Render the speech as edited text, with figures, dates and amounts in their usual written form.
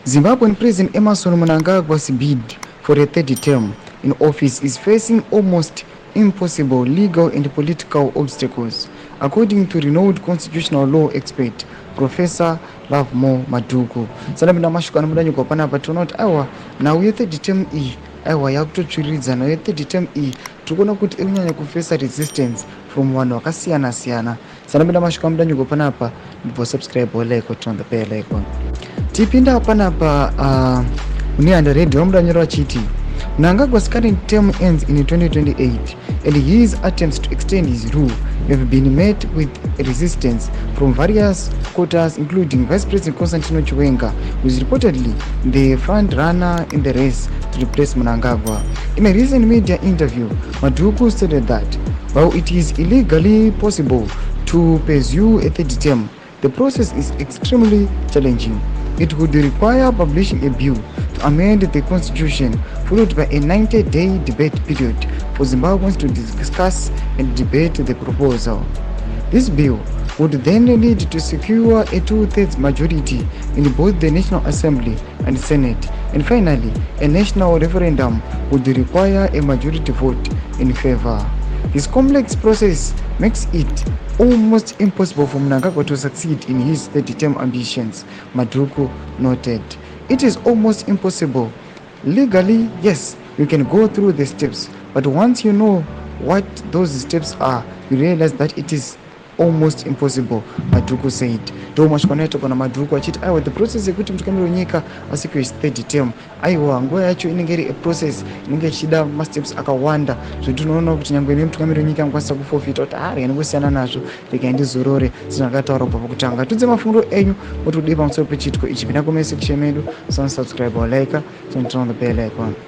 Zimbabwean President Emerson Mnangagwa's bid for a third term in office is facing almost impossible legal and political obstacles, according to renowned constitutional law expert Professor Lovemore Maduku. Sanapinda mashukano mudanyiko panapa tiona kuti aiwa nhau ye-third term iyi aiwa yakutotsviridza. Nhau ye-third term iyi tiri kuona kuti iri kunyanya kufesa resistance from vanhu vakasiyana siyana. Sanapinda mashukano mudanyiko panapa ndibva subscribe like turn the bell icon. Tipinda panapa Unianda Radio wamudanyora chiti Mnangagwa's current term ends in 2028 and his attempts to extend his rule have been met with resistance from various quarters, including Vice President Constantino Chiwenga, who is reportedly the front runner in the race to replace Mnangagwa. In a recent media interview, Maduku stated that while it is illegally possible to pursue a third term, the process is extremely challenging. It would require publishing a bill to amend the constitution, followed by a 90-day debate period for Zimbabweans to discuss and debate the proposal. This bill would then need to secure a 2/3 majority in both the National Assembly and Senate, and finally, a national referendum would require a majority vote in favor. This complex process makes it almost impossible for Mnangagwa to succeed in his third-term ambitions, Maduku noted. It is almost impossible. Legally, yes, you can go through the steps, but once you know what those steps are, you realize that it is almost impossible, Maduku said. Ndomashikanaito kana Maduku achiti aiwa the process yekuti mutungamiri wenyika asike his third term aiwa nguva yacho inenge iri a process inenge ichida masteps akawanda zvekuti unoona kuti nyangwe nemutungamiri wenyika angakwanisa kufofita kuti yanongosiyana nazvo regai ndizorore zvinakataura kubva pakutanga. Tudze mafundo enyu mutudi pamusoro pechitiko ichi. Pinda comment section medu, subscribe or like, turn on the bell icon.